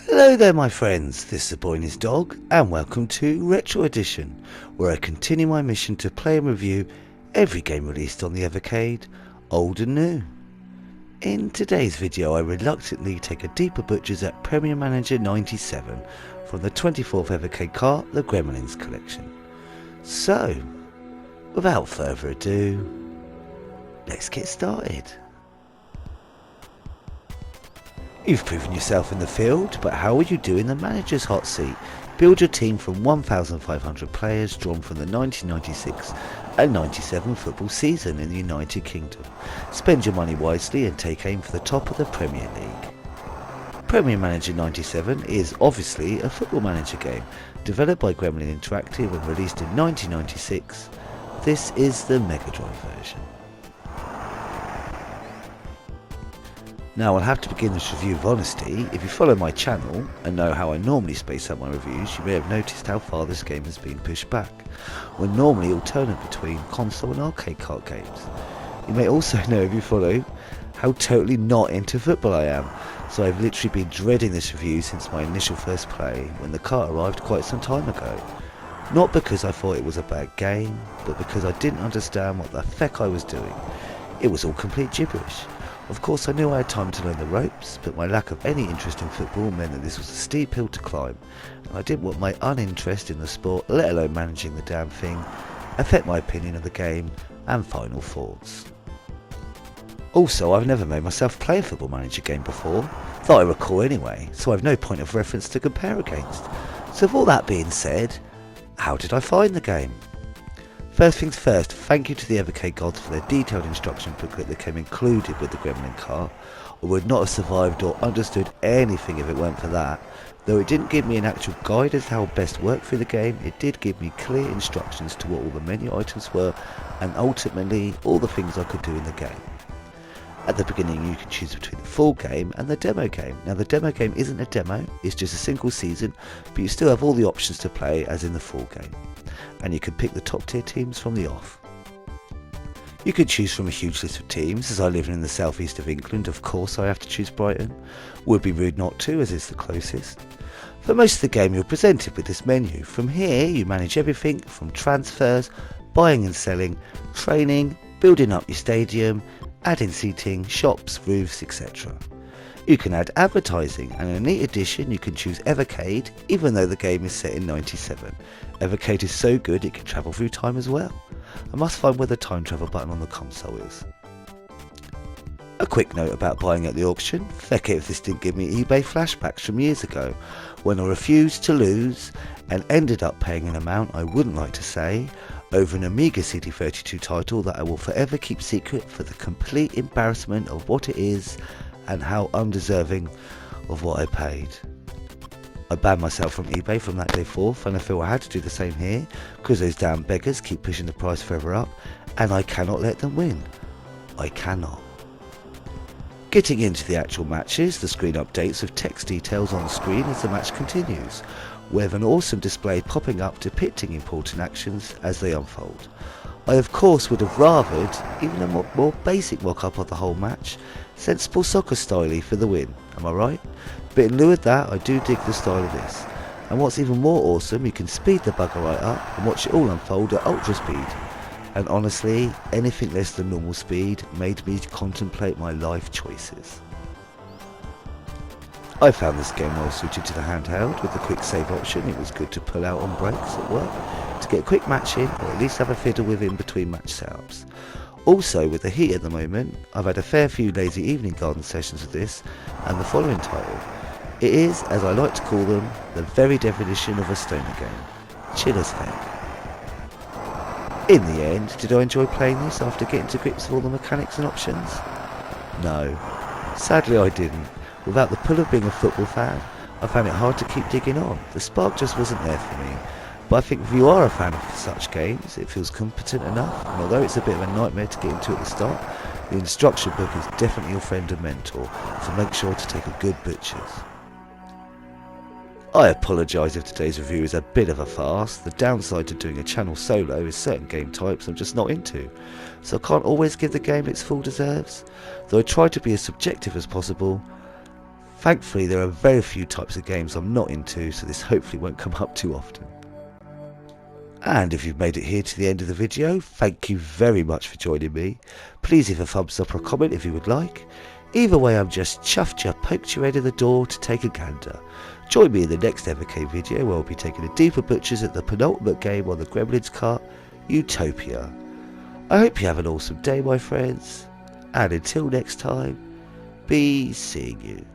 Hello there my friends, this is the boy and his dog, and welcome to Retro Edition, where I continue my mission to play and review every game released on the Evercade, old and new. In today's video I reluctantly take a deeper butchers at Premier Manager 97 from the 24th Evercade Cart, the Gremlin Collection. So, without further ado, let's get started. You've proven yourself in the field, but how will you do in the manager's hot seat? Build your team from 1,500 players drawn from the 1996 and 97 football season in the United Kingdom. Spend your money wisely and take aim for the top of the Premier League. Premier Manager 97 is obviously a football manager game, developed by Gremlin Interactive and released in 1996. This is the Mega Drive version. Now I'll have to begin this review with honesty. If you follow my channel and know how I normally space out my reviews, you may have noticed how far this game has been pushed back, when normally alternate between console and arcade cart games. You may also know, if you follow, how totally not into football I am, so I've literally been dreading this review since my initial first play, when the cart arrived quite some time ago. Not because I thought it was a bad game, but because I didn't understand what the feck I was doing. It was all complete gibberish. Of course I knew I had time to learn the ropes, but my lack of any interest in football meant that this was a steep hill to climb, and I didn't want my uninterest in the sport, let alone managing the damn thing, affect my opinion of the game and final thoughts. Also, I've never made myself play a football manager game before, that I recall anyway, so I've no point of reference to compare against. So with all that being said, how did I find the game? First things first, thank you to the Evercade gods for their detailed instruction booklet that came included with the Gremlin Cart. I would not have survived or understood anything if it weren't for that. Though it didn't give me an actual guide as to how best to work through the game, it did give me clear instructions to what all the menu items were and ultimately all the things I could do in the game. At the beginning you can choose between the full game and the demo game. Now the demo game isn't a demo, it's just a single season, but you still have all the options to play as in the full game. And you can pick the top tier teams from the off. You could choose from a huge list of teams. As I live in the southeast of England, of course I have to choose Brighton. Would be rude not to, as it's the closest. For most of the game you're presented with this menu. From here you manage everything from transfers, buying and selling, training, building up your stadium, adding seating, shops, roofs, etc. You can add advertising, and in a neat addition you can choose Evercade, even though the game is set in 97. Evercade is so good it can travel through time as well. I must find where the time travel button on the console is. A quick note about buying at the auction. Feck it if this didn't give me eBay flashbacks from years ago, when I refused to lose and ended up paying an amount I wouldn't like to say over an Amiga CD32 title that I will forever keep secret for the complete embarrassment of what it is and how undeserving of what I paid. I banned myself from eBay from that day forth, and I feel I had to do the same here because those damn beggars keep pushing the price further up and I cannot let them win. I cannot. Getting into the actual matches, the screen updates with text details on the screen as the match continues, with an awesome display popping up depicting important actions as they unfold. I of course would have rathered even a more basic mock-up of the whole match, sensible soccer style for the win, am I right? But in lieu of that I do dig the style of this, and what's even more awesome, you can speed the bugger right up and watch it all unfold at ultra speed, and honestly anything less than normal speed made me contemplate my life choices. I found this game well suited to the handheld. With the quick save option it was good to pull out on breaks at work to get a quick match in, or at least have a fiddle with in between match setups. Also, with the heat at the moment, I've had a fair few lazy evening garden sessions with this and the following title. It is, as I like to call them, the very definition of a stoner game. Chill as heck. In the end, did I enjoy playing this after getting to grips with all the mechanics and options? No, sadly I didn't. Without the pull of being a football fan, I found it hard to keep digging on. The spark just wasn't there for me. But I think if you are a fan of such games, it feels competent enough, and although it's a bit of a nightmare to get into at the start, the instruction book is definitely your friend and mentor, so make sure to take a good butchers. I apologise if today's review is a bit of a farce. The downside to doing a channel solo is certain game types I'm just not into, so I can't always give the game its full deserves. Though I try to be as subjective as possible, Thankfully there are very few types of games I'm not into, so this hopefully won't come up too often. And if you've made it here to the end of the video, thank you very much for joining me. Please leave a thumbs up or a comment if you would like. Either way, I'm just chuffed you poked your head in the door to take a gander. Join me in the next Evercade video where I'll be taking a deeper butchers at the penultimate game on the Gremlin Cart, Utopia. I hope you have an awesome day, my friends, and until next time, be seeing you.